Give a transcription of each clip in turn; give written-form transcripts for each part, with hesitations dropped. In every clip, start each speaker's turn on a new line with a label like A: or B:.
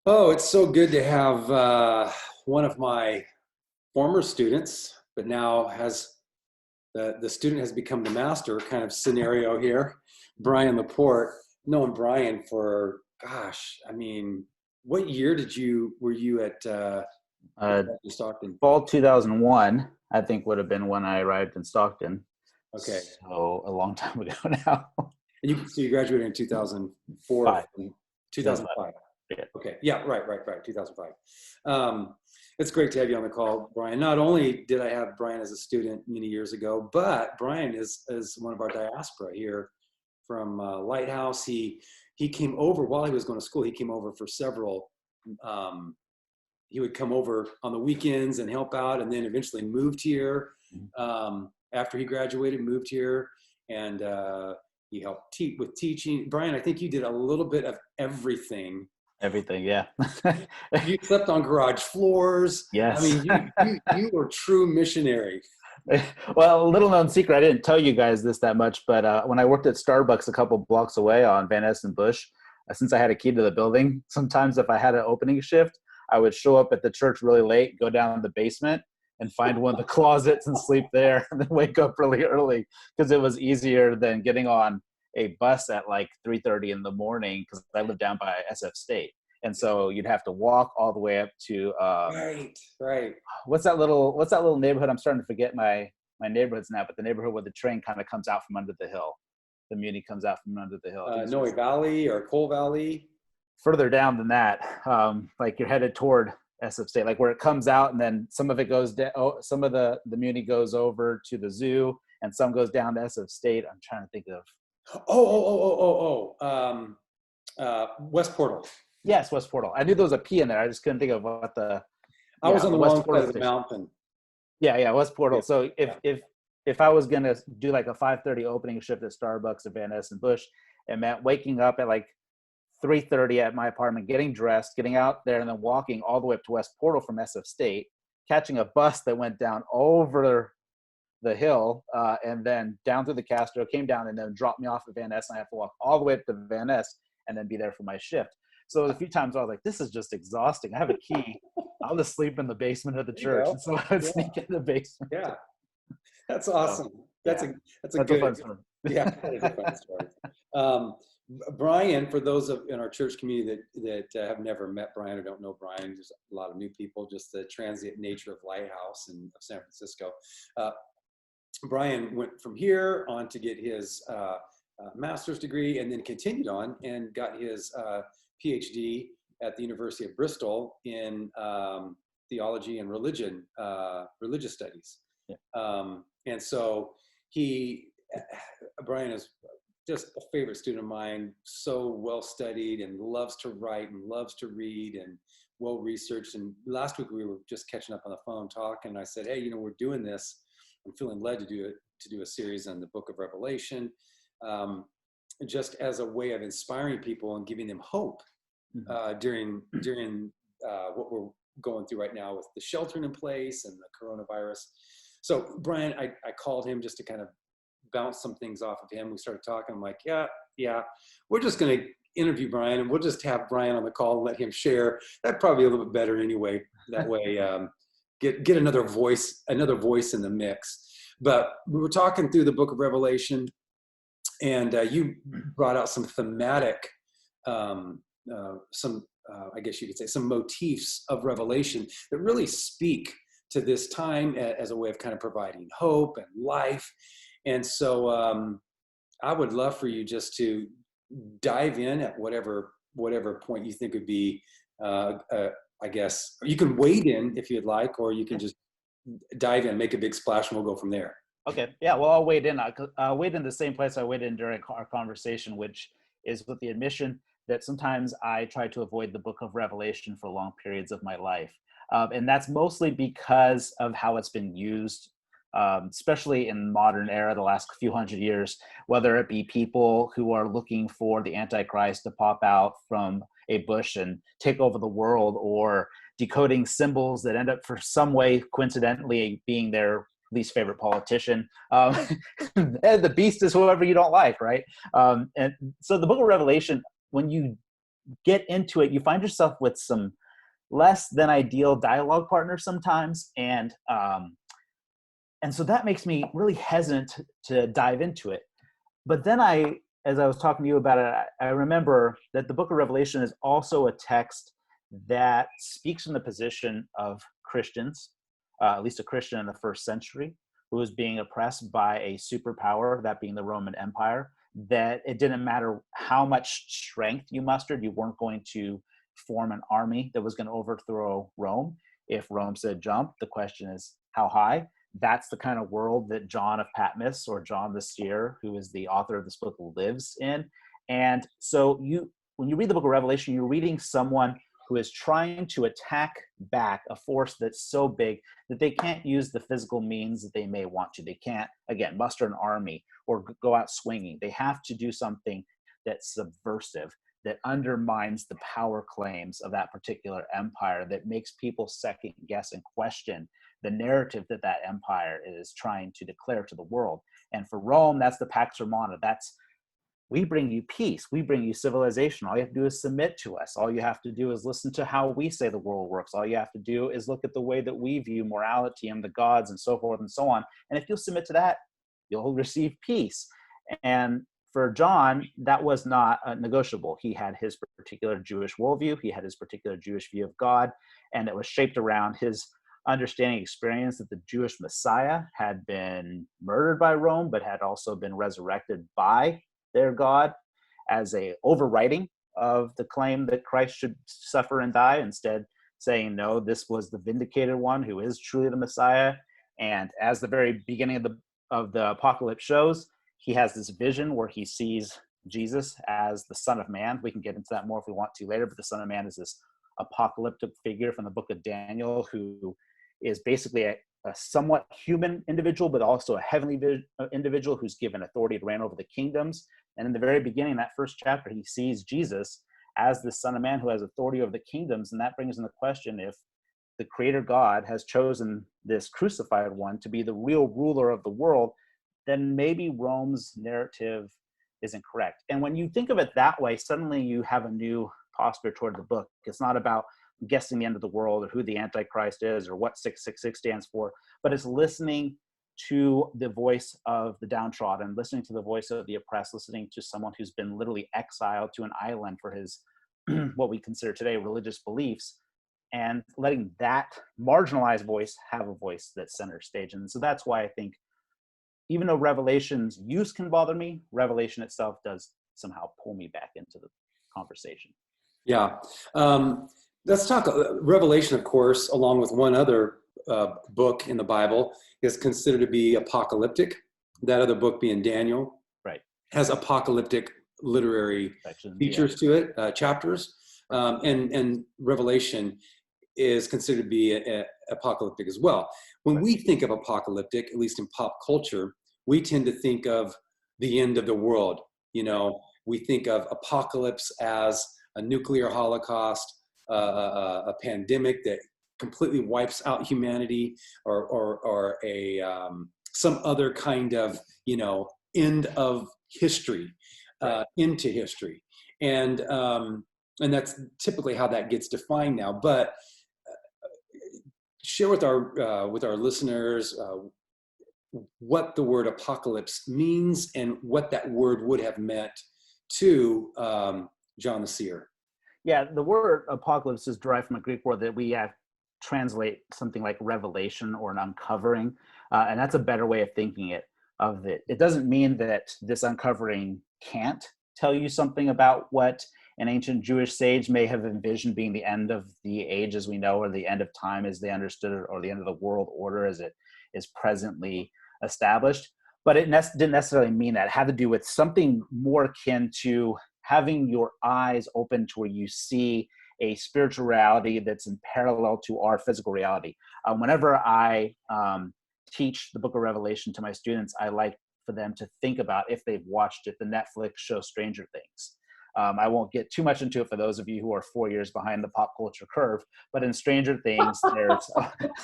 A: Oh, it's so good to have one of my former students, but now has the student has become the master kind of scenario here. Brian LePort, known Brian for, gosh, I mean, what year were you at
B: Uh,
A: Stockton?
B: Fall 2001, I think, would have been when I arrived in Stockton.
A: Okay,
B: So a long time ago now.
A: and you graduated in 2004
B: Five,
A: from
B: 2005.
A: 2005.
B: Yeah.
A: Okay. Yeah. Right. 2005. Um, it's great to have you on the call, Brian. Not only did I have Brian as a student many years ago, but Brian is one of our diaspora here from Lighthouse. He came over while he was going to school. He came over for several. Um, he would come over on the weekends and help out, and then eventually moved here after he graduated. Moved here, and he helped with teaching. Brian, I think you did a little bit of everything.
B: Everything, yeah.
A: You slept on garage floors. I
B: Yes.
A: mean, you were true missionary.
B: Well, a little known secret, I didn't tell you guys this that much, but when I worked at Starbucks a couple blocks away on Van Ness and Bush, since I had a key to the building, sometimes if I had an opening shift, I would show up at the church really late, go down the basement and find one of the closets and sleep there and then wake up really early because it was easier than getting on a bus at like 3:30 in the morning because I lived down by SF State. And so you'd have to walk all the way up to
A: Right.
B: what's that little neighborhood? I'm starting to forget my neighborhoods now, but the neighborhood where the train kind of comes out from under the hill. The Muni comes out from under the hill. I think it's
A: Noe Valley or Coal Valley.
B: further down than that. Like you're headed toward SF State, like where it comes out, and then some of it goes down. Some of the Muni goes over to the zoo, and some goes down to SF State. I'm trying to think of.
A: West Portal.
B: Yes, West Portal. I knew there was a P in there. I just couldn't think of what the.
A: I was
B: Yeah,
A: on
B: the
A: the
B: West
A: wrong side
B: Portal
A: of the
B: station.
A: mountain.
B: Yeah, West Portal.
A: Yeah,
B: So if
A: yeah.
B: if if I was gonna do like a 5:30 opening shift at Starbucks at Van Ness and Bush, it meant waking up at like 3:30 at my apartment, getting dressed, getting out there, and then walking all the way up to West Portal from SF State, catching a bus that went down over the hill, and then down through the Castro, came down, and then dropped me off at Van Ness, and I have to walk all the way up to Van Ness and then be there for my shift. So a few times I was like, this is just exhausting. I have a key. I'll just sleep in the basement of the
A: There you
B: church.
A: go.
B: And so I would
A: Yeah,
B: sneak in the basement.
A: yeah. That's
B: So
A: awesome. That's
B: yeah,
A: a
B: that's a
A: good.
B: fun story.
A: Yeah, that is a fun story. Um, Brian, for those in our church community that have never met Brian or don't know Brian, there's a lot of new people. Just the transient nature of Lighthouse and of San Francisco. Uh, Brian went from here on to get his master's degree, and then continued on and got his PhD at the University of Bristol in theology and religious studies.
B: Yeah.
A: And so Brian is just a favorite student of mine, so well studied and loves to write and loves to read and well researched. And last week we were just catching up on the phone talking, and I said, hey, we're doing this. I'm feeling led to do a series on the book of Revelation, just as a way of inspiring people and giving them hope during what we're going through right now with the sheltering in place and the coronavirus. So Brian, I called him just to kind of bounce some things off of him. We started talking. I'm like, yeah, we're just going to interview Brian, and we'll just have Brian on the call and let him share. That'd probably be a little bit better anyway. That way, get another voice in the mix. But we were talking through the book of Revelation, and you brought out some thematic, I guess you could say, some motifs of Revelation that really speak to this time as a way of kind of providing hope and life. And so I would love for you just to dive in at whatever point you think would be, I guess, you can wade in if you'd like, or you can just dive in, make a big splash, and we'll go from there.
B: Okay. Yeah. Well, I'll wade in. I'll wade in the same place I waded in during our conversation, which is with the admission that sometimes I try to avoid the book of Revelation for long periods of my life. And that's mostly because of how it's been used, especially in modern era, the last few hundred years, whether it be people who are looking for the Antichrist to pop out from a bush and take over the world, or decoding symbols that end up for some way coincidentally being their least favorite politician. The beast is whoever you don't like, right? And so the book of Revelation, when you get into it, you find yourself with some less than ideal dialogue partners sometimes. And so that makes me really hesitant to dive into it. But then as I was talking to you about it, I remember that the book of Revelation is also a text that speaks from the position of Christians, at least a Christian in the first century, who was being oppressed by a superpower, that being the Roman Empire, that it didn't matter how much strength you mustered, you weren't going to form an army that was going to overthrow Rome. If Rome said jump, the question is how high? That's the kind of world that John of Patmos, or John the Seer, who is the author of this book, lives in. And so when you read the book of Revelation, you're reading someone who is trying to attack back a force that's so big that they can't use the physical means that they may want to. They can't, again, muster an army or go out swinging. They have to do something that's subversive, that undermines the power claims of that particular empire, that makes people second guess and question the narrative that that empire is trying to declare to the world. And for Rome, that's the Pax Romana. That's, we bring you peace. We bring you civilization. All you have to do is submit to us. All you have to do is listen to how we say the world works. All you have to do is look at the way that we view morality and the gods and so forth and so on. And if you'll submit to that, you'll receive peace. And for John, that was not negotiable. He had his particular Jewish worldview. He had his particular Jewish view of God. And it was shaped around his understanding experience that the Jewish Messiah had been murdered by Rome, but had also been resurrected by their God, as a overwriting of the claim that Christ should suffer and die, instead saying, no, this was the vindicated one who is truly the Messiah. And as the very beginning of the apocalypse shows, he has this vision where he sees Jesus as the Son of Man. We can get into that more if we want to later, but the Son of Man is this apocalyptic figure from the book of Daniel who is basically a somewhat human individual, but also a heavenly individual who's given authority to reign over the kingdoms. And in the very beginning, that first chapter, he sees Jesus as the Son of Man who has authority over the kingdoms. And that brings in the question, if the Creator God has chosen this crucified one to be the real ruler of the world, then maybe Rome's narrative is incorrect. And when you think of it that way, suddenly you have a new posture toward the book. It's not about guessing the end of the world or who the Antichrist is or what 666 stands for, but it's listening to the voice of the downtrodden, listening to the voice of the oppressed, listening to someone who's been literally exiled to an island for his, what we consider today, religious beliefs, and letting that marginalized voice have a voice that's center stage. And so that's why I think, even though Revelation's use can bother me, Revelation itself does somehow pull me back into the conversation.
A: Yeah. Let's talk. Revelation, of course, along with one other book in the Bible, is considered to be apocalyptic. That other book being Daniel,
B: right,
A: has apocalyptic literary features to it, chapters. And Revelation is considered to be apocalyptic as well. When we think of apocalyptic, at least in pop culture, we tend to think of the end of the world. You know, we think of apocalypse as a nuclear holocaust, a pandemic that completely wipes out humanity, or a some other kind of, you know, end of history, into history, and that's typically how that gets defined now. But share with our listeners what the word apocalypse means and what that word would have meant to John the Seer.
B: Yeah, the word apocalypse is derived from a Greek word that we have translate something like revelation or an uncovering, and that's a better way of thinking of it. It doesn't mean that this uncovering can't tell you something about what an ancient Jewish sage may have envisioned being the end of the age as we know, or the end of time as they understood it, or the end of the world order as it is presently established. But it didn't necessarily mean that. It had to do with something more akin to having your eyes open to where you see a spiritual reality that's in parallel to our physical reality. Whenever I teach the book of Revelation to my students, I like for them to think about, if they've watched it, the Netflix show Stranger Things. I won't get too much into it for those of you who are 4 years behind the pop culture curve, but in Stranger Things,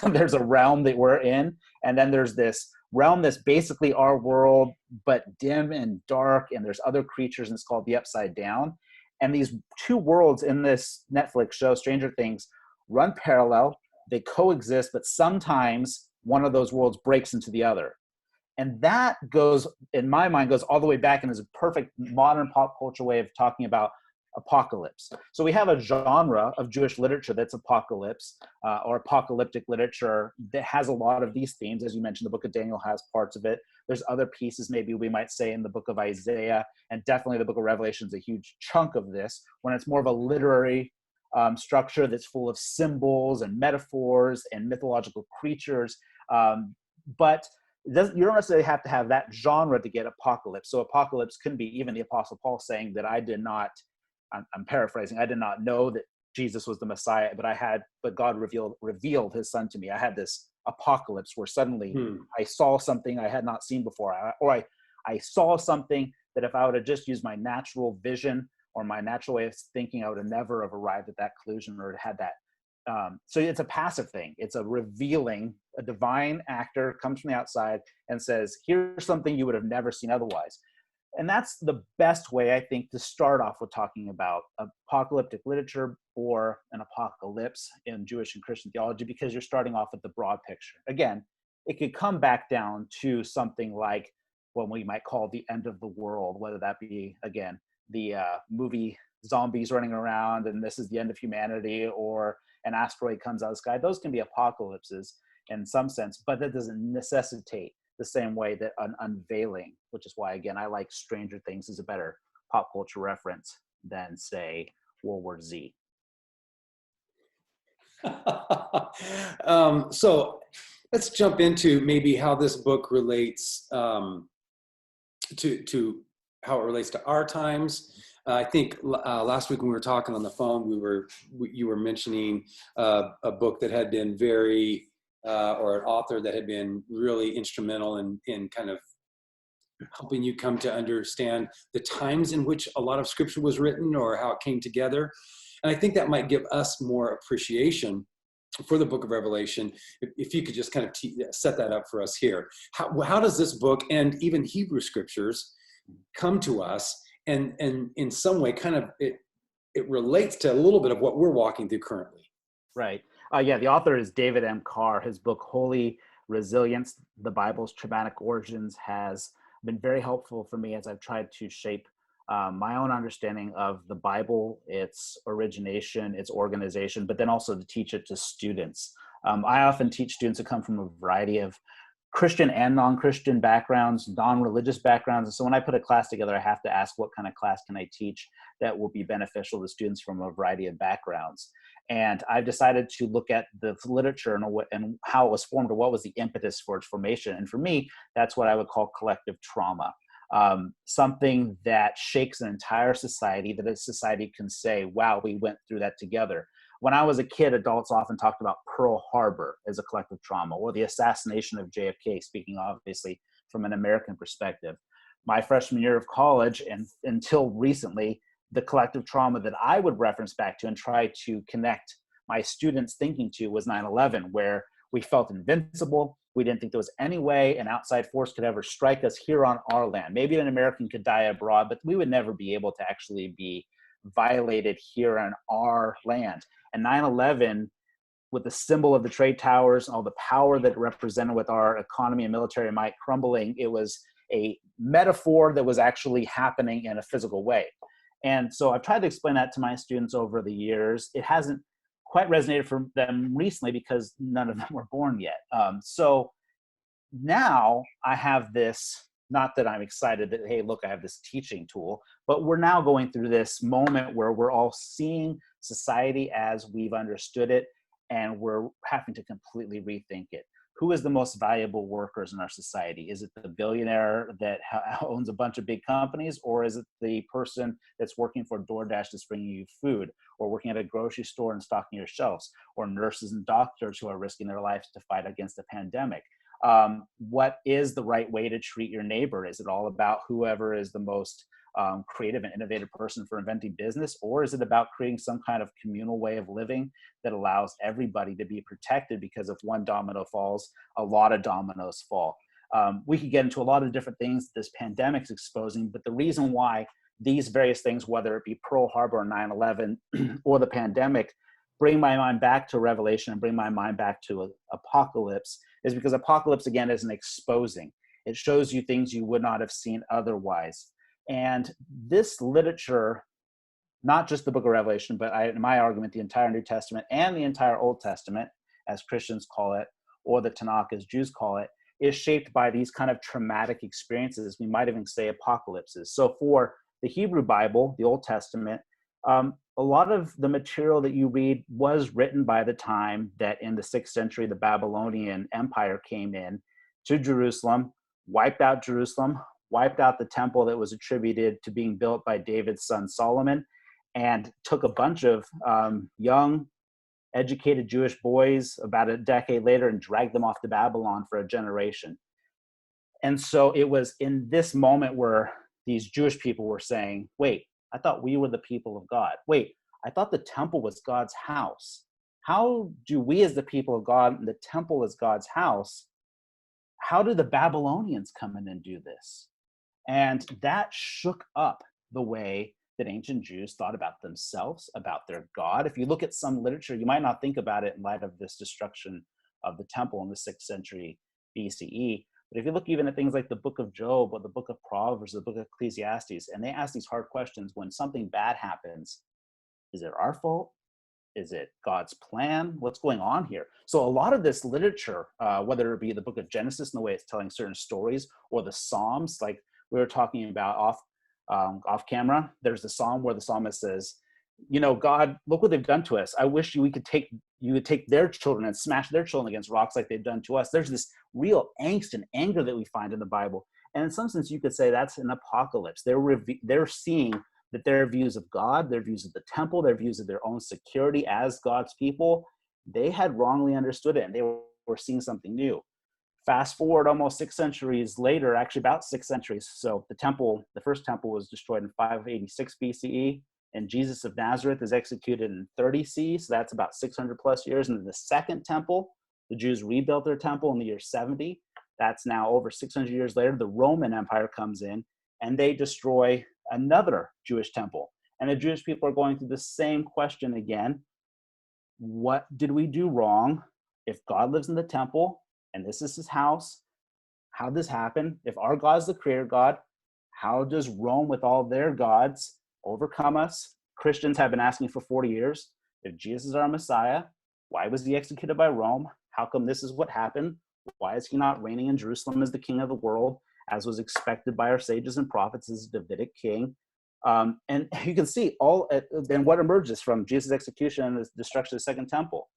B: there's a realm that we're in, and then there's this realm that's basically our world, but dim and dark, and there's other creatures, and it's called the Upside Down. And these two worlds in this Netflix show, Stranger Things, run parallel. They coexist, but sometimes one of those worlds breaks into the other. And that goes, in my mind, goes all the way back and is a perfect modern pop culture way of talking about apocalypse. So we have a genre of Jewish literature that's apocalypse or apocalyptic literature that has a lot of these themes. As you mentioned, the book of Daniel has parts of it. There's other pieces, maybe we might say, in the book of Isaiah, and definitely the book of Revelation is a huge chunk of this, when it's more of a literary structure that's full of symbols and metaphors and mythological creatures. But you don't necessarily have to have that genre to get apocalypse. So apocalypse can be even the Apostle Paul saying that I did not, I'm paraphrasing, I did not know that Jesus was the Messiah, but God revealed his son to me. I had this apocalypse where suddenly I saw something I had not seen before, I saw something that if I would have just used my natural vision or my natural way of thinking, I would have never have arrived at that conclusion or had that. So it's a passive thing. It's a revealing. A divine actor comes from the outside and says, here's something you would have never seen otherwise. And that's the best way, I think, to start off with talking about apocalyptic literature or an apocalypse in Jewish and Christian theology, because you're starting off with the broad picture. Again, it could come back down to something like what we might call the end of the world, whether that be, again, the movie zombies running around and this is the end of humanity, or an asteroid comes out of the sky. Those can be apocalypses in some sense, but that doesn't necessitate the same way that an unveiling, which is why, again, I like Stranger Things as a better pop culture reference than, say, World War Z.
A: So let's jump into maybe how this book relates to how it relates to our times. I think last week when we were talking on the phone, you were mentioning a book that had been very, or an author that had been really instrumental in kind of helping you come to understand the times in which a lot of scripture was written or how it came together. And I think that might give us more appreciation for the book of Revelation. If you could just kind of set that up for us here. How does this book and even Hebrew scriptures come to us, and in some way kind of it relates to a little bit of what we're walking through currently?
B: Right. Yeah, the author is David M. Carr. His book, Holy Resilience, The Bible's Traumatic Origins, has been very helpful for me as I've tried to shape my own understanding of the Bible, its origination, its organization, but then also to teach it to students. I often teach students who come from a variety of Christian and non-Christian backgrounds, non-religious backgrounds. And so when I put a class together, I have to ask, what kind of class can I teach that will be beneficial to students from a variety of backgrounds? And I've decided to look at the literature and how it was formed, or what was the impetus for its formation. And for me, that's what I would call collective trauma. Something that shakes an entire society, that a society can say, wow, we went through that together. When I was a kid, adults often talked about Pearl Harbor as a collective trauma, or the assassination of JFK, speaking obviously from an American perspective. My freshman year of college, and until recently, the collective trauma that I would reference back to and try to connect my students' thinking to was 9/11, where we felt invincible. We didn't think there was any way an outside force could ever strike us here on our land. Maybe an American could die abroad, but we would never be able to actually be violated here on our land. And 9/11, with the symbol of the trade towers and all the power that it represented with our economy and military might crumbling, it was a metaphor that was actually happening in a physical way. And so I've tried to explain that to my students over the years. It hasn't quite resonated for them recently because none of them were born yet. So now I have this, not that I'm excited that, hey, look, I have this teaching tool, but we're now going through this moment where we're all seeing society as we've understood it, and we're having to completely rethink it. Who is the most valuable workers in our society? Is it the billionaire that owns a bunch of big companies, or is it the person that's working for DoorDash that's bringing you food, or working at a grocery store and stocking your shelves, or nurses and doctors who are risking their lives to fight against the pandemic? What is the right way to treat your neighbor? Is it all about whoever is the most creative and innovative person for inventing business, or is it about creating some kind of communal way of living that allows everybody to be protected? Because if one domino falls, a lot of dominoes fall. We could get into a lot of different things this pandemic's exposing, but the reason why these various things, whether it be Pearl Harbor or 9/11 or the pandemic, bring my mind back to Revelation and bring my mind back to Apocalypse, is because Apocalypse, again, is an exposing. It shows you things you would not have seen otherwise. And this literature, not just the book of Revelation, but in my argument, the entire New Testament and the entire Old Testament, as Christians call it, or the Tanakh as Jews call it, is shaped by these kind of traumatic experiences. We might even say apocalypses. So for the Hebrew Bible, the Old Testament, a lot of the material that you read was written by the time that in the 6th century, the Babylonian Empire came in to Jerusalem, wiped out Jerusalem, wiped out the temple that was attributed to being built by David's son Solomon, and took a bunch of young, educated Jewish boys about a decade later and dragged them off to Babylon for a generation. And so it was in this moment where these Jewish people were saying, wait, I thought we were the people of God. Wait, I thought the temple was God's house. How do we as the people of God and the temple as God's house, how do the Babylonians come in and do this? And that shook up the way that ancient Jews thought about themselves, about their God. If you look at some literature, you might not think about it in light of this destruction of the temple in the 6th century BCE. But if you look even at things like the book of Job or the book of Proverbs or the book of Ecclesiastes, and they ask these hard questions when something bad happens, is it our fault? Is it God's plan? What's going on here? So a lot of this literature, whether it be the book of Genesis in the way it's telling certain stories, or the Psalms, like we were talking about off camera, there's the Psalm where the psalmist says, you know, God, look what they've done to us. I wish you would take their children and smash their children against rocks like they've done to us. There's this real angst and anger that we find in the Bible. And in some sense, you could say that's an apocalypse. They're seeing that their views of God, their views of the temple, their views of their own security as God's people, they had wrongly understood it, and they were seeing something new. Fast forward almost 6 centuries later, actually about 6 centuries. So the first temple was destroyed in 586 BCE, and Jesus of Nazareth is executed in 30 CE, so that's about 600 plus years. And then the second temple, the Jews rebuilt their temple in the year 70. That's now over 600 years later. The Roman Empire comes in, and they destroy another Jewish temple. And the Jewish people are going through the same question again. What did we do wrong? If God lives in the temple, and this is his house, how did this happen? If our God is the creator God, how does Rome with all their gods overcome us? Christians have been asking for 40 years. If Jesus is our Messiah, why was he executed by Rome? How come this is what happened? Why is he not reigning in Jerusalem as the king of the world, as was expected by our sages and prophets as a Davidic king? And you can see then what emerges from Jesus' execution and the destruction of the second temple.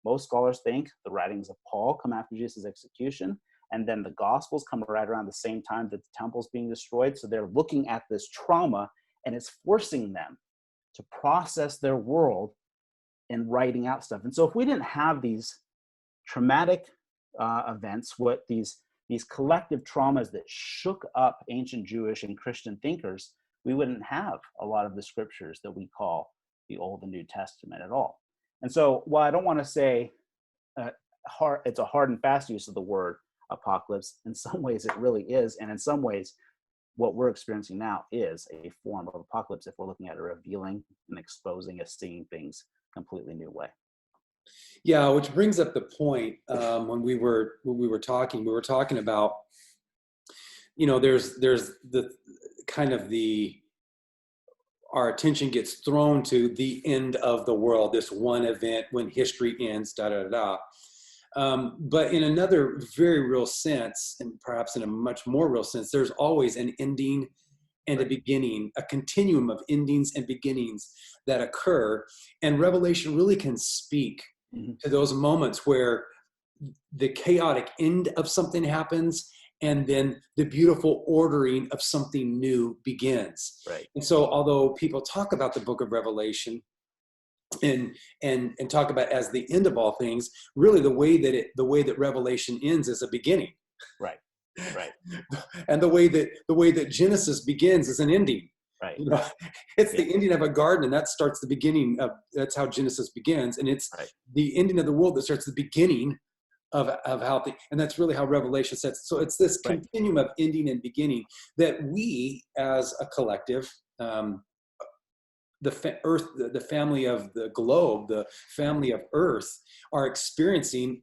B: Most scholars think the writings of Paul come after Jesus' execution, and then the Gospels come right around the same time that the temple's being destroyed. So they're looking at this trauma, and it's forcing them to process their world and writing out stuff. And so if we didn't have these traumatic events, what these collective traumas that shook up ancient Jewish and Christian thinkers, we wouldn't have a lot of the scriptures that we call the Old and New Testament at all. And so while I don't want to say it's a hard and fast use of the word apocalypse, in some ways it really is. And in some ways, what we're experiencing now is a form of apocalypse if we're looking at a revealing and exposing us seeing things completely new way.
A: Yeah, which brings up the point when we were talking about, you know, there's the kind of our attention gets thrown to the end of the world, this one event when history ends, da da da. But in another very real sense, and perhaps in a much more real sense, there's always an ending and a beginning, a continuum of endings and beginnings that occur. And Revelation really can speak to those moments where the chaotic end of something happens and then the beautiful ordering of something new begins.
B: Right.
A: And so although people talk about the book of Revelation and talk about as the end of all things, really the way that Revelation ends is a beginning.
B: Right. Right.
A: And the way that Genesis begins is an ending.
B: Right.
A: You know, it's the ending of a garden, and that starts the beginning of, that's how Genesis begins. And it's the ending of the world that starts the beginning of how and that's really how Revelation sets. So it's this continuum of ending and beginning that we as a collective Earth, the family of the globe, the family of Earth, are experiencing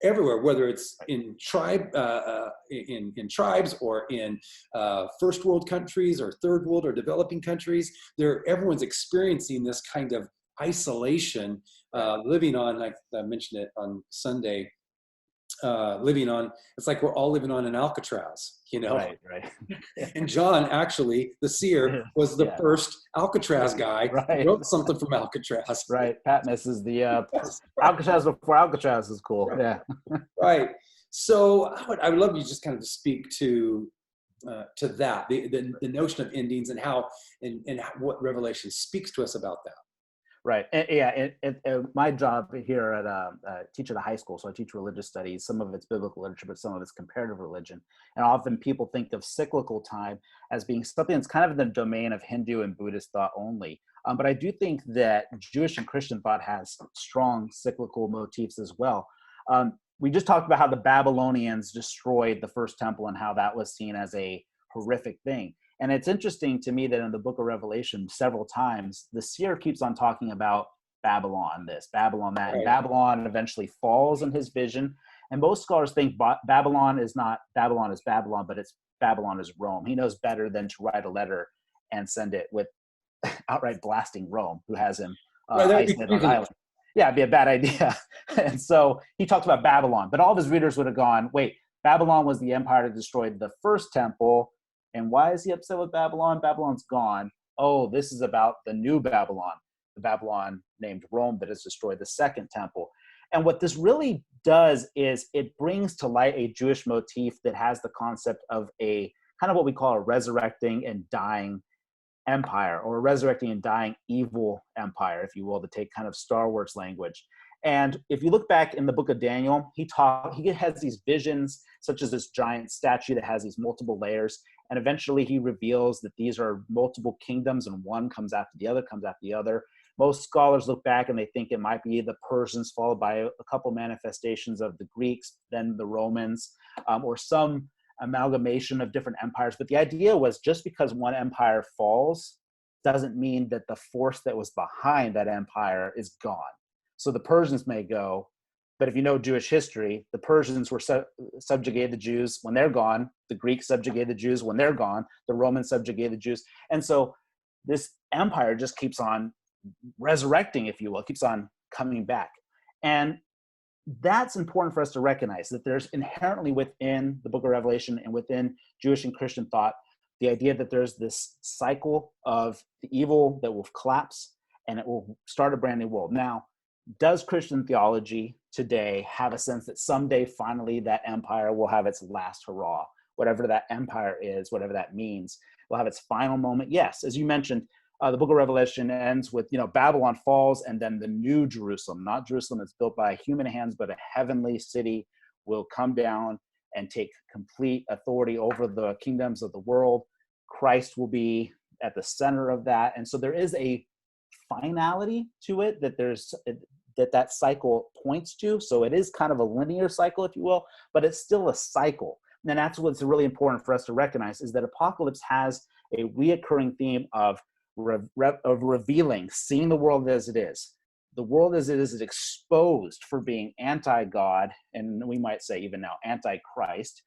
A: everywhere, whether it's in tribes or in first world countries or third world or developing countries. Everyone's experiencing this kind of isolation, living on, like I mentioned it on Sunday, living on, it's like we're all living on an Alcatraz, you know.
B: Right.
A: And John, actually, the seer, was the
B: Yeah.
A: first Alcatraz guy. He
B: Right.
A: wrote something from Alcatraz.
B: Right. Patmos is the
A: Yes,
B: Alcatraz before Alcatraz is cool. Yeah.
A: right. So I would love you just kind of to speak to that, the notion of endings and how and what Revelation speaks to us about that.
B: Right. And yeah. My job here at teach at a high school, so I teach religious studies. Some of it's biblical literature, but some of it's comparative religion. And often people think of cyclical time as being something that's kind of in the domain of Hindu and Buddhist thought only. But I do think that Jewish and Christian thought has strong cyclical motifs as well. We just talked about how the Babylonians destroyed the first temple and how that was seen as a horrific thing. And it's interesting to me that in the book of Revelation, several times, the seer keeps on talking about Babylon this, Babylon that, and Babylon eventually falls in his vision. And most scholars think Babylon is not Babylon is Babylon, but it's Babylon is Rome. He knows better than to write a letter and send it with outright blasting Rome, who has him isolated on an island. Yeah, it'd be a bad idea. And so he talks about Babylon, but all of his readers would have gone, wait, Babylon was the empire that destroyed the first temple. And why is he upset with Babylon? Babylon's gone. Oh, this is about the new Babylon, the Babylon named Rome that has destroyed the second temple. And what this really does is it brings to light a Jewish motif that has the concept of a kind of what we call a resurrecting and dying empire, or a resurrecting and dying evil empire, if you will, to take kind of Star Wars language. And if you look back in the book of Daniel, he has these visions, such as this giant statue that has these multiple layers. And eventually he reveals that these are multiple kingdoms and one comes after the other, comes after the other. Most scholars look back and they think it might be the Persians, followed by a couple manifestations of the Greeks, then the Romans, or some amalgamation of different empires. But the idea was just because one empire falls doesn't mean that the force that was behind that empire is gone. So the Persians may go, but if you know Jewish history, the Persians were subjugated the Jews when they're gone. The Greeks subjugated the Jews when they're gone. The Romans subjugated the Jews. And so this empire just keeps on resurrecting, if you will, keeps on coming back. And that's important for us to recognize, that there's inherently within the book of Revelation and within Jewish and Christian thought, the idea that there's this cycle of the evil that will collapse and it will start a brand new world. Now, does Christian theology today have a sense that someday finally that empire will have its last hurrah? Whatever that empire is, whatever that means, will have its final moment? Yes. As you mentioned, the book of Revelation ends with, Babylon falls, and then the new Jerusalem, not Jerusalem that's built by human hands, but a heavenly city, will come down and take complete authority over the kingdoms of the world. Christ will be at the center of that. And so there is a finality to it that cycle points to. So it is kind of a linear cycle, if you will, but it's still a cycle. And that's what's really important for us to recognize, is that Apocalypse has a reoccurring theme of revealing, seeing the world as it is. The world as it is exposed for being anti-God, and we might say even now anti-Christ.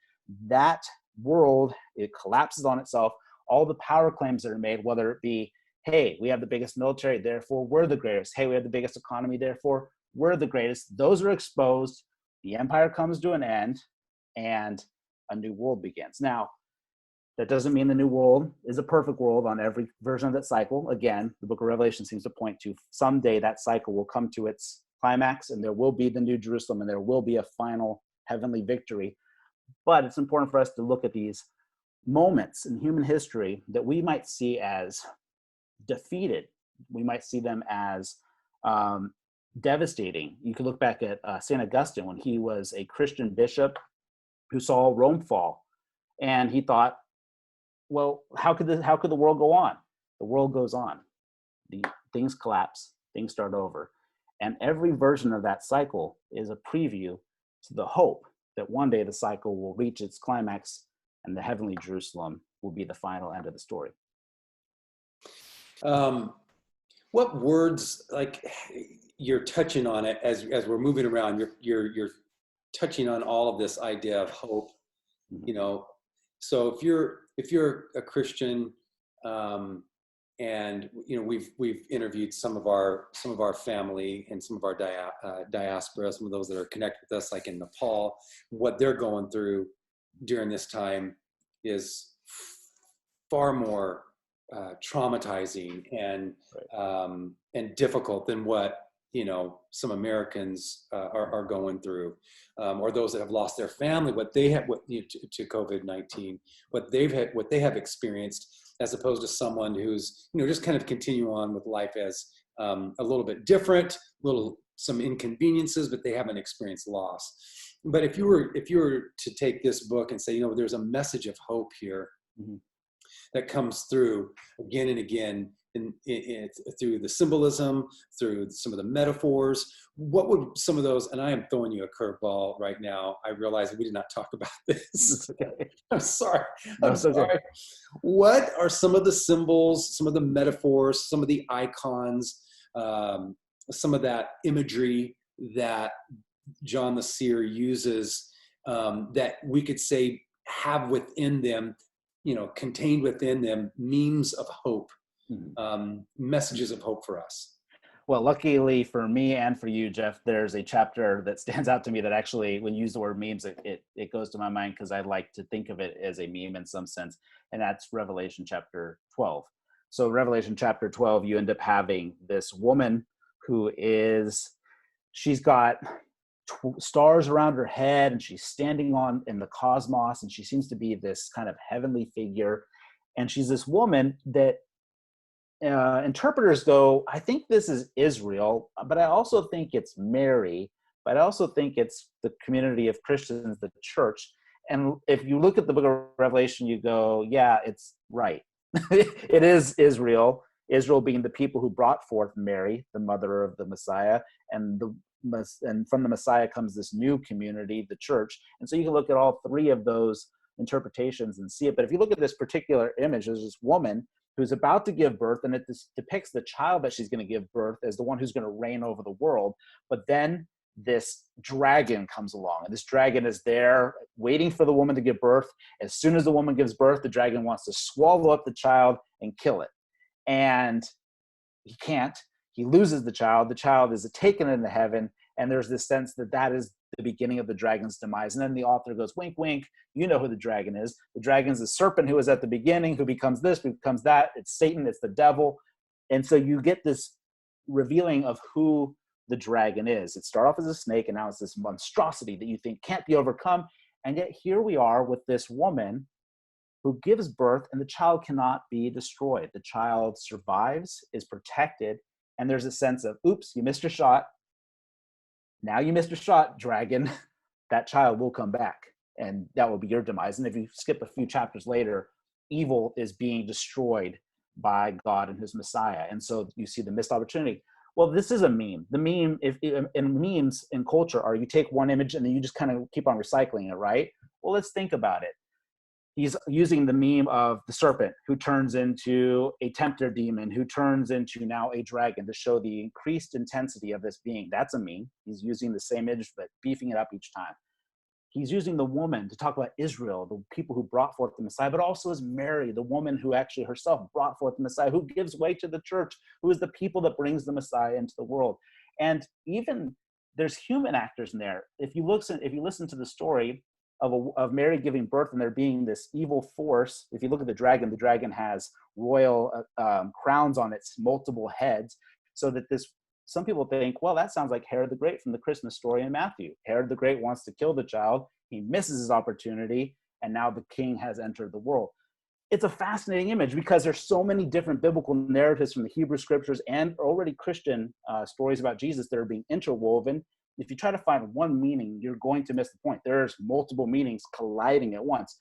B: That world, it collapses on itself. All the power claims that are made, whether it be, hey, we have the biggest military, therefore we're the greatest. Hey, we have the biggest economy, therefore we're the greatest. Those are exposed. The empire comes to an end, and a new world begins. Now, that doesn't mean the new world is a perfect world on every version of that cycle. Again, the book of Revelation seems to point to someday that cycle will come to its climax, and there will be the new Jerusalem, and there will be a final heavenly victory. But it's important for us to look at these moments in human history that we might see as defeated. We might see them as devastating. You could look back at St. Augustine, when he was a Christian bishop who saw Rome fall, and he thought, well, how could the world go on? The world goes on. The things collapse, things start over. And every version of that cycle is a preview to the hope that one day the cycle will reach its climax and the heavenly Jerusalem will be the final end of the story.
A: Um, what words, like, you're touching on it as we're moving around, you're touching on all of this idea of hope,
B: Mhm.
A: you know. So if you're a Christian, um, and you know, we've interviewed some of our family and some of our diaspora, some of those that are connected with us, like in Nepal, what they're going through during this time is far more traumatizing
B: Right.
A: and difficult than what, you know, some Americans are going through, or those that have lost their family, what they have, to COVID-19, what they have experienced, as opposed to someone who's, you know, just kind of continue on with life as a little bit different, some inconveniences, but they haven't experienced loss. But if you were to take this book and say, you know, there's a message of hope here
B: Mhm.
A: that comes through again and again through the symbolism, through some of the metaphors. What would some of those, and I am throwing you a curveball right now. I realize that we did not talk about this.
B: It's okay.
A: I'm sorry.
B: No,
A: I'm
B: it's okay.
A: sorry. What are some of the symbols, some of the metaphors, some of the icons, um, some of that imagery that John the Seer uses, that we could say have within them, you know, contained within them, memes of hope,
B: Mhm.
A: messages of hope for us?
B: Well, luckily for me and for you, Jeff, there's a chapter that stands out to me that actually, when you use the word memes, it goes to my mind because I like to think of it as a meme in some sense, and that's Revelation chapter 12. So, Revelation chapter 12, you end up having this woman who is, she's got stars around her head, and she's standing on in the cosmos, and she seems to be this kind of heavenly figure. And she's this woman that interpreters go, I think this is Israel, but I also think it's Mary, but I also think it's the community of Christians, the church. And if you look at the book of Revelation, you go, yeah, it's right. It is Israel, Israel being the people who brought forth Mary, the mother of the Messiah, and and from the Messiah comes this new community, the church. And so you can look at all three of those interpretations and see it. But if you look at this particular image, there's this woman who's about to give birth, and it depicts the child that she's going to give birth as the one who's going to reign over the world. But then this dragon comes along, and this dragon is there waiting for the woman to give birth. As soon as the woman gives birth, the dragon wants to swallow up the child and kill it. And he can't. He loses the child. The child is taken into heaven, and there's this sense that that is the beginning of the dragon's demise. And then the author goes, wink, wink, you know who the dragon is. The dragon is the serpent who is at the beginning, who becomes this, who becomes that. It's Satan, it's the devil. And so you get this revealing of who the dragon is. It started off as a snake, and now it's this monstrosity that you think can't be overcome. And yet here we are with this woman who gives birth, and the child cannot be destroyed. The child survives, is protected, and there's a sense of, oops, you missed your shot. Now you missed your shot, dragon. That child will come back, and that will be your demise. And if you skip a few chapters later, evil is being destroyed by God and his Messiah. And so you see the missed opportunity. Well, this is a meme. The meme, if in memes in culture, are you take one image and then you just kind of keep on recycling it, right? Well, let's think about it. He's using the meme of the serpent who turns into a tempter demon, who turns into now a dragon, to show the increased intensity of this being. That's a meme. He's using the same image, but beefing it up each time. He's using the woman to talk about Israel, the people who brought forth the Messiah, but also as Mary, the woman who actually herself brought forth the Messiah, who gives way to the church, who is the people that brings the Messiah into the world. And even there's human actors in there. If you listen to the story of Mary giving birth and there being this evil force, if you look at the dragon has royal crowns on its multiple heads, so that this, some people think, well, that sounds like Herod the Great from the Christmas story in Matthew. Herod the Great wants to kill the child. He misses his opportunity, and now the king has entered the world. It's a fascinating image because there's so many different biblical narratives from the Hebrew scriptures and already Christian stories about Jesus that are being interwoven. If you try to find one meaning, you're going to miss the point. There's multiple meanings colliding at once.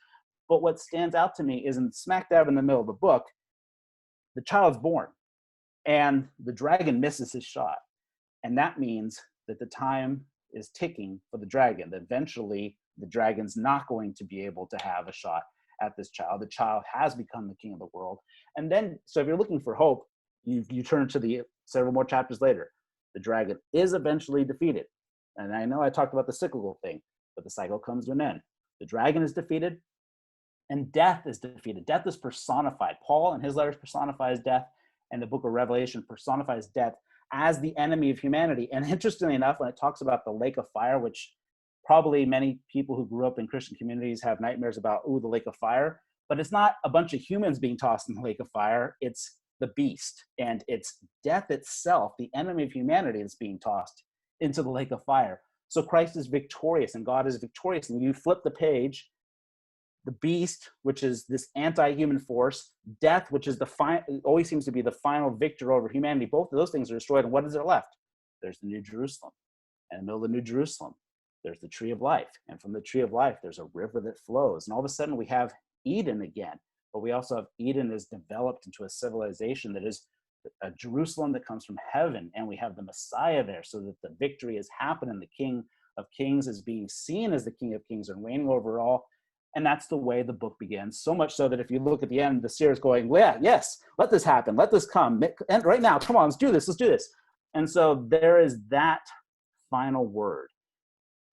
B: But what stands out to me is in smack dab in the middle of the book, the child's born and the dragon misses his shot. And that means that the time is ticking for the dragon, that eventually the dragon's not going to be able to have a shot at this child. The child has become the king of the world. And then, so if you're looking for hope, you turn to the several more chapters later, the dragon is eventually defeated. And I know I talked about the cyclical thing, but the cycle comes to an end. The dragon is defeated, and death is defeated. Death is personified. Paul in his letters personifies death, and the book of Revelation personifies death as the enemy of humanity. And interestingly enough, when it talks about the lake of fire, which probably many people who grew up in Christian communities have nightmares about, ooh, the lake of fire, but it's not a bunch of humans being tossed in the lake of fire. It's the beast, and it's death itself, the enemy of humanity, that's being tossed into the lake of fire. So Christ is victorious and God is victorious. And you flip the page, the beast, which is this anti-human force, death, which is always seems to be the final victor over humanity. Both of those things are destroyed. And what is there left? There's the New Jerusalem. And in the middle of the New Jerusalem, there's the tree of life. And from the tree of life, there's a river that flows. And all of a sudden we have Eden again. But we also have Eden is developed into a civilization that is a Jerusalem that comes from heaven. And we have the Messiah there, so that the victory has happened and the King of Kings is being seen as the King of Kings and reigning over all. And that's the way the book begins. So much so that if you look at the end, the seer is going, yeah, yes, let this happen. Let this come. And right now, come on, let's do this. Let's do this. And so there is that final word.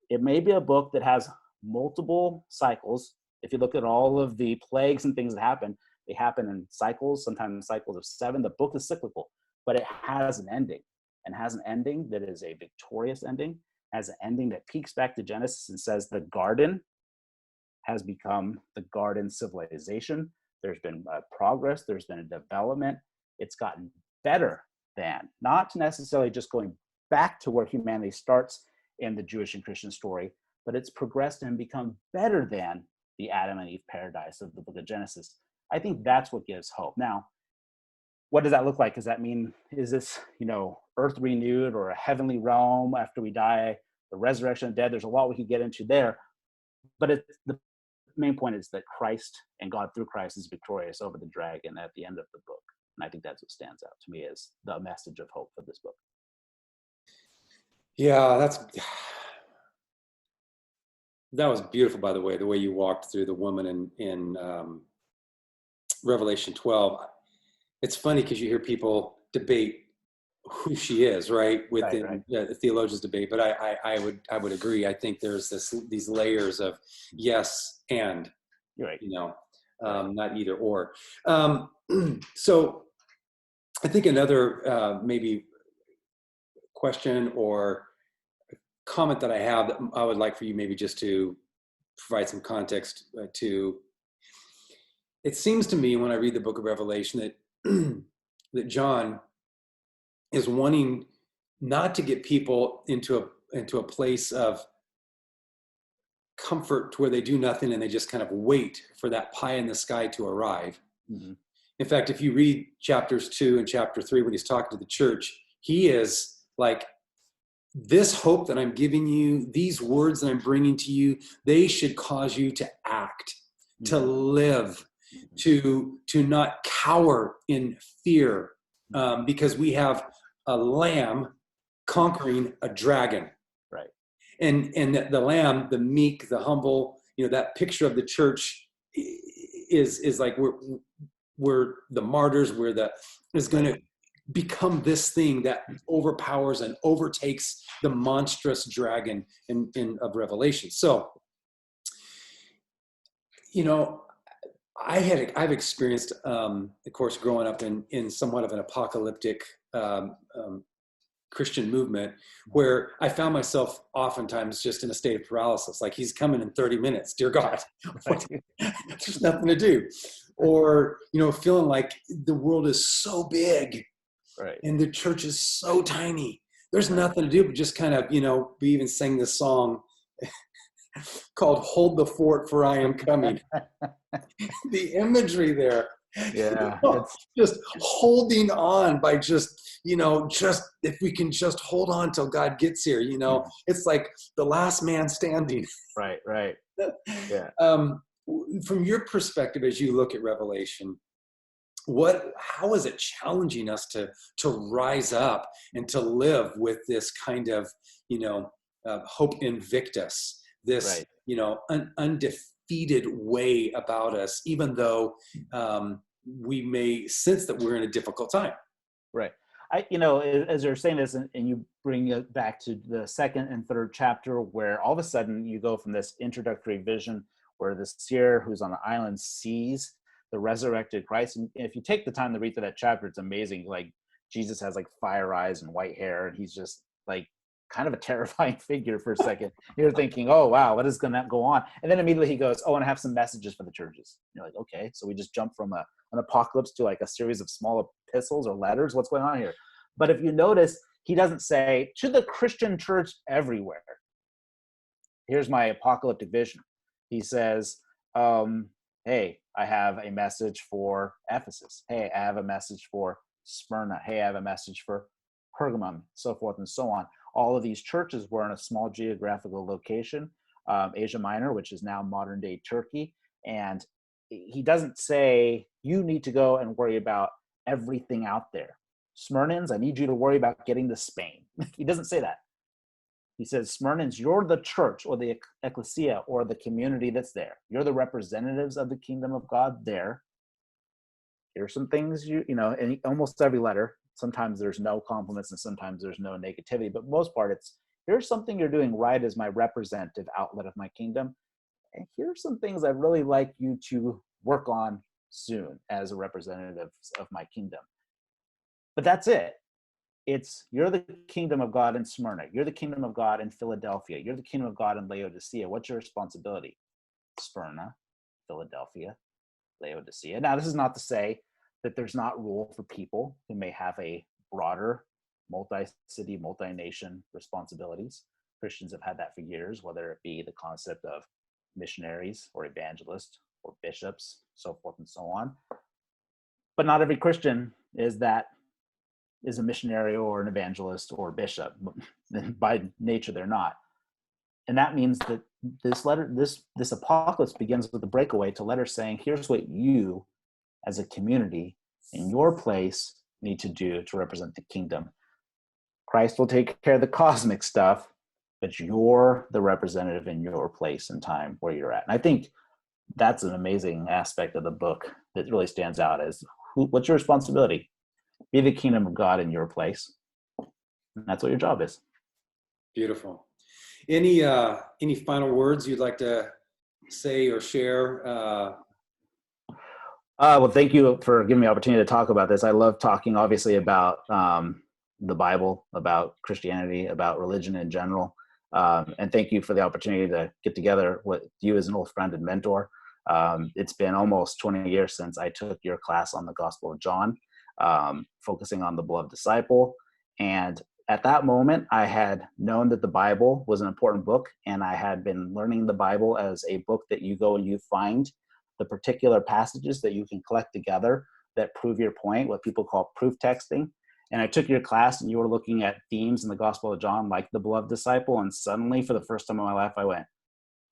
B: It may be a book that has multiple cycles. If you look at all of the plagues and things that happen, they happen in cycles, sometimes cycles of 7. The book is cyclical, but it has an ending, and has an ending that is a victorious ending, has an ending that peeks back to Genesis and says the garden has become the garden civilization. There's been progress. There's been a development. It's gotten better than, not necessarily just going back to where humanity starts in the Jewish and Christian story, but it's progressed and become better than the Adam and Eve paradise of the book of Genesis. I think that's what gives hope. Now, what does that look like? Does that mean, is this, earth renewed or a heavenly realm after we die, the resurrection of the dead? There's a lot we could get into there, but the main point is that Christ and God through Christ is victorious over the dragon at the end of the book. And I think that's what stands out to me as the message of hope for this book.
A: Yeah, that was beautiful, by the way you walked through the woman in Revelation 12. It's funny because you hear people debate who she is, right? Within
B: Right.
A: the theologians debate, but I would agree. I think there's these layers of yes and,
B: You're right.
A: Not either or. So I think another maybe question or comment that I have that I would like for you maybe just to provide some context to. It seems to me when I read the book of Revelation that that John is wanting not to get people into a place of comfort to where they do nothing and they just kind of wait for that pie in the sky to arrive.
B: Mm-hmm.
A: In fact, if you read chapters 2 and chapter 3, when he's talking to the church, he is like, this hope that I'm giving you, these words that I'm bringing to you, they should cause you to act, to live, to not cower in fear, because we have a lamb conquering a dragon.
B: Right.
A: And the lamb, the meek, the humble, that picture of the church is like we're the martyrs, is going to become this thing that overpowers and overtakes the monstrous dragon of Revelation. So, I've experienced, of course, growing up in somewhat of an apocalyptic Christian movement, where I found myself oftentimes just in a state of paralysis, like he's coming in 30 minutes, dear God, there's nothing to do. Or, feeling like the world is so big, right, and the church is so tiny. There's nothing to do but just kind of, we even sang this song called "Hold the Fort, for I Am Coming." The imagery there, just holding on by just if we can just hold on till God gets here, it's like the last man standing.
B: Right. Yeah.
A: From your perspective, as you look at Revelation, how is it challenging us to rise up and to live with this kind of, hope invictus, this, undefeated way about us, even though we may sense that we're in a difficult time?
B: Right. As you're saying this, and you bring it back to the second and third chapter, where all of a sudden you go from this introductory vision where the seer who's on the island sees the resurrected Christ. And if you take the time to read through that chapter, it's amazing. Like Jesus has like fire eyes and white hair, and he's just like kind of a terrifying figure for a second. You're thinking, oh, wow, what is going to go on? And then immediately he goes, oh, and I have some messages for the churches. And you're like, okay, so we just jump from an apocalypse to like a series of small epistles or letters. What's going on here? But if you notice, he doesn't say to the Christian church everywhere, here's my apocalyptic vision. He says, hey, I have a message for Ephesus. Hey, I have a message for Smyrna. Hey, I have a message for Pergamum, so forth and so on. All of these churches were in a small geographical location, Asia Minor, which is now modern day Turkey. And he doesn't say, you need to go and worry about everything out there. Smyrnans, I need you to worry about getting to Spain. He doesn't say that. He says, Smyrnans, you're the church or the ecclesia or the community that's there. You're the representatives of the kingdom of God there. Here's some things in almost every letter, sometimes there's no compliments and sometimes there's no negativity, but most part it's, here's something you're doing right as my representative outlet of my kingdom. And here's some things I'd really like you to work on soon as a representative of my kingdom. But that's it. It's, you're the kingdom of God in Smyrna. You're the kingdom of God in Philadelphia. You're the kingdom of God in Laodicea. What's your responsibility? Smyrna, Philadelphia, Laodicea. Now, this is not to say that there's not rule for people who may have a broader multi-city, multi-nation responsibilities. Christians have had that for years, whether it be the concept of missionaries or evangelists or bishops, so forth and so on. But not every Christian is a missionary or an evangelist or bishop. By nature, they're not. And that means that this apocalypse begins with a breakaway to letters saying, here's what you as a community in your place need to do to represent the kingdom. Christ will take care of the cosmic stuff, but you're the representative in your place and time where you're at. And I think that's an amazing aspect of the book that really stands out as what's your responsibility? Be the kingdom of God in your place. And that's what your job is.
A: Beautiful. Any final words you'd like to say or share?
B: Well, thank you for giving me the opportunity to talk about this. I love talking, obviously, about the Bible, about Christianity, about religion in general. And thank you for the opportunity to get together with you as an old friend and mentor. It's been almost 20 years since I took your class on the Gospel of John, focusing on the beloved disciple. And at that moment, I had known that the Bible was an important book, and I had been learning the Bible as a book that you go and you find the particular passages that you can collect together that prove your point, what people call proof texting. And I took your class and you were looking at themes in the Gospel of John, like the beloved disciple. And suddenly, for the first time in my life, I went,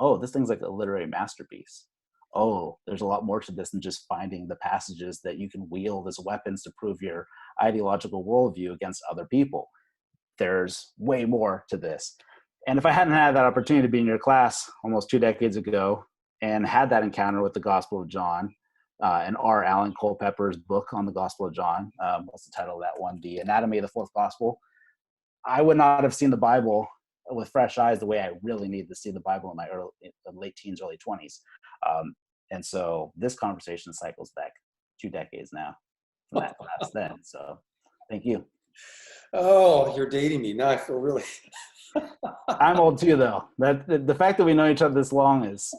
B: oh, this thing's like a literary masterpiece. Oh, there's a lot more to this than just finding the passages that you can wield as weapons to prove your ideological worldview against other people. There's way more to this. And if I hadn't had that opportunity to be in your class almost 2 decades ago and had that encounter with the Gospel of John, and R. Alan Culpepper's book on the Gospel of John, what's the title of that one? The Anatomy of the Fourth Gospel. I would not have seen the Bible with fresh eyes the way I really needed to see the Bible in my late teens, early 20s. And so this conversation cycles back 2 decades now from that class then. So thank you.
A: Oh, you're dating me. Now I feel really...
B: I'm old too, though. The fact that we know each other this long is...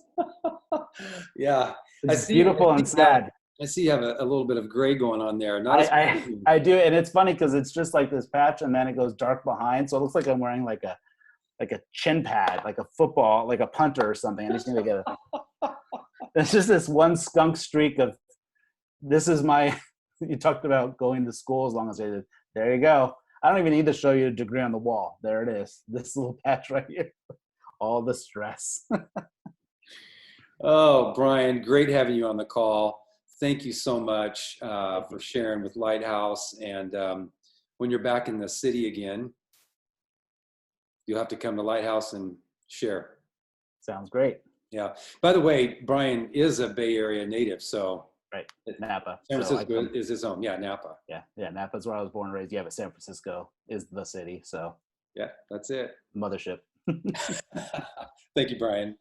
A: Yeah.
B: It's beautiful and sad.
A: I see you have a little bit of gray going on there.
B: I do, and it's funny because it's just like this patch, and then it goes dark behind, so it looks like I'm wearing like a chin pad, like a football, like a punter or something. I just need to get It's just this one skunk streak of, this is my. You talked about going to school as long as I did. There you go. I don't even need to show you a degree on the wall. There it is. This little patch right here. All the stress.
A: Oh, Brian, great having you on the call. Thank you so much for sharing with Lighthouse. And when you're back in the city again, you'll have to come to Lighthouse and share.
B: Sounds great.
A: Yeah. By the way, Brian is a Bay Area native, so
B: Right. Napa.
A: San
B: So
A: Francisco is his home. Yeah, Napa.
B: yeah. Napa's where I was born and raised. Yeah, but San Francisco is the city. So
A: Yeah, that's it.
B: mothership.
A: Thank you, Brian.